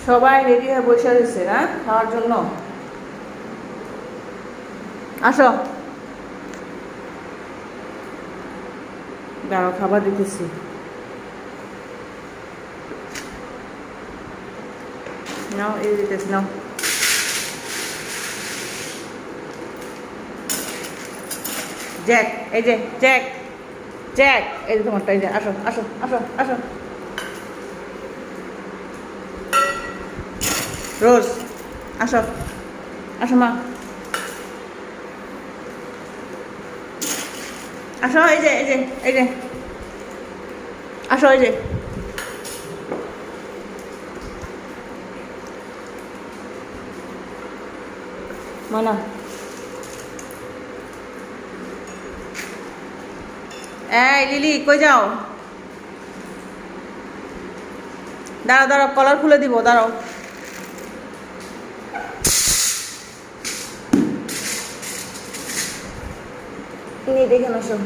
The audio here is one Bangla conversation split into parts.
সবাই রেডি হয়ে বসে রয়েছে না খাওয়ার জন্য। আসো, দাঁড়াও খাবার দিতেছি। নাও, এই দিতেছি, নাও। জ্যাক, এই যে জ্যাক, জ্যাক, এই যে তোমারটা, এই যে। আসো আসো আসো আসো। রোজ, আসো আসো মা, আসো। এই যে, এই যে, এই যে, আসো, এই যে। মানা, এই লিলি কই যাও? দাঁড়াও দাঁড়াও, কলার খুলে দিব, দাঁড়াও। তুমি দেখে আসো।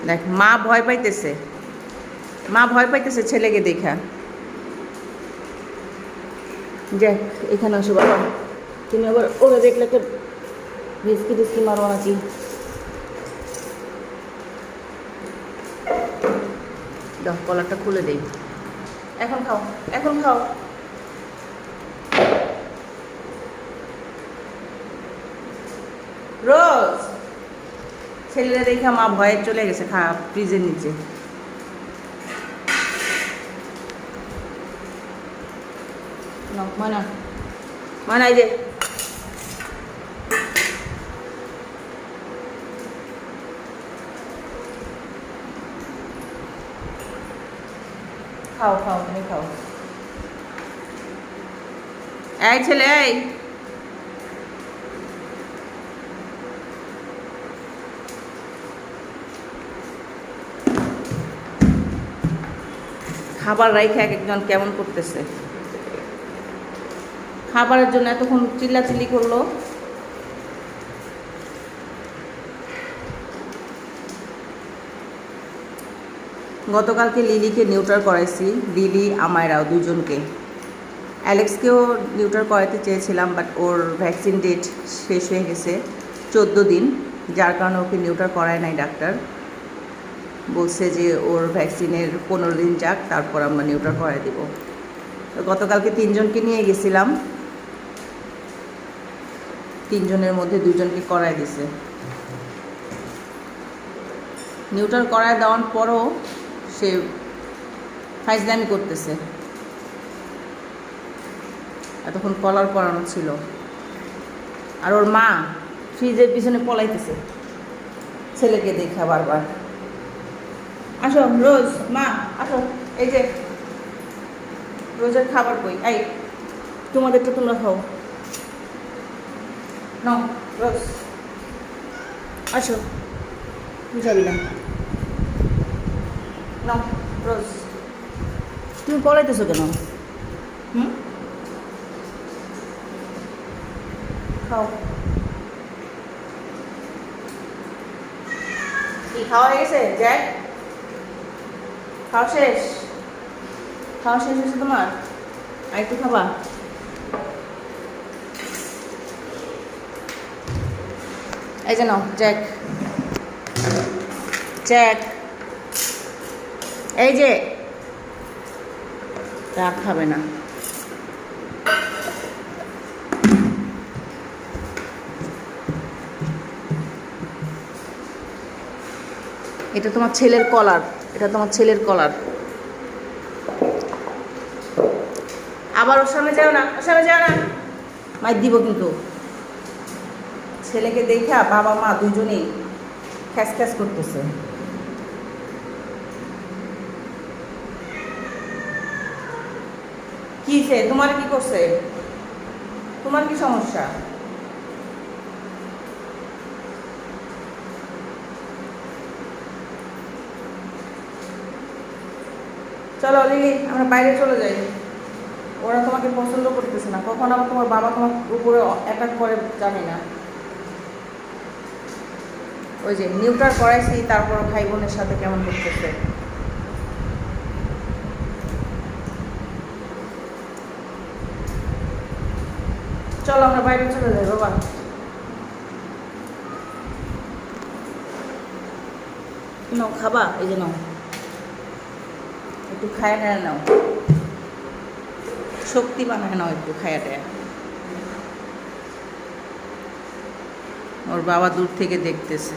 দেখ, মা ভয় পাইতেছে, মা ভয় পাইতেছে ছেলেকে দেখা। যাক, এখানে আসো বাবা। তুমি আবার ওরা দেখলে তো রিস্কি টিস্কি মারো নাকি? দাও, কলারটা খুলে দেই। এখন খাও, এখন খাও। রোজ, ছেলেরা দেখা মা ভয়ে চলে গেছে ফ্রিজের নিচে। মানা, মানা, এই যে। খাও খাও, তুমি খাও। এই ছেলে, এই খাবার রাইখে এক একজন কেমন করতেছে। খাবারের জন্য এতক্ষণ চিল্লাচিল্লি করলো। গতকালকে লিলিকে নিউটার করাইছি, লিলি আমায়রাও দুজনকে। অ্যালেক্সকেও নিউটার করাতে চেয়েছিলাম, বাট ওর ভ্যাকসিন ডেট শেষ হয়ে গেছে 14 দিন, যার কারণে ওকে নিউটার করায় নাই ডাক্তার। বলছে যে ওর ভ্যাকসিনের 15 দিন যাক, তারপর আমরা নিউটার করাই দেব। তো গতকালকে 3 জনকে নিয়ে গেছিলাম, 3 জনের মধ্যে 2 জনকে করাই দিছে। নিউটার করায় দেওয়ার পরও সে ফাইজলামি করতেছে। এতক্ষণ কলার পরানো ছিল, আর ওর মা ফ্রিজের পিছনে পলাইতেছে ছেলেকে দেখা বারবার। আসো রোজ, মা আসো। এই যে রোজের খাবার কই? এই, তোমাদেরটা তোমরা খাও। নাও রোজ, আসো। তুই যাবি না? নাও রোজ, তুমি পলাইতেছো কেন? খাও। কি খাওয়া হয়ে গেছে জ্যাক? খাওয়া শেষ? খাওয়া শেষ হয়েছে তোমার? আর একটু খাবা? এই যে নাও জ্যাক, জ্যাক, এই যে। রাগ খাবে না। এটা তোমার ছেলের কলার, এটা তোমার ছেলের কলার। আবার ওর সামনে যাও না, ওর সামনে যাও না, মাইর দিব কিন্তু। ছেলেকে দেখা বাবা মা দুজনেই খ্যাস খ্যাস করতেছে। কি সে তোমার কি করছে? তোমার কি সমস্যা? চলো লিলি, আমরা বাইরে চলে যাই। ওরা তোমাকে পছন্দ করতেছে না, কখন আবার তোমার বাবা তোমার উপরে অ্যাটাক করে জানি না। ওই যে নিউটার করাইছি, তারপর ভাই বোনের সাথে কেমন করতেছে। চলো আমরা বাইরে চলে যাই বাবা। নাও খাবা, এই যে নাও, একটু খায় নেয় নাও, শক্তি বানায় নাও একটু খায়া টায়া। ওর বাবা দূর থেকে দেখতেছে।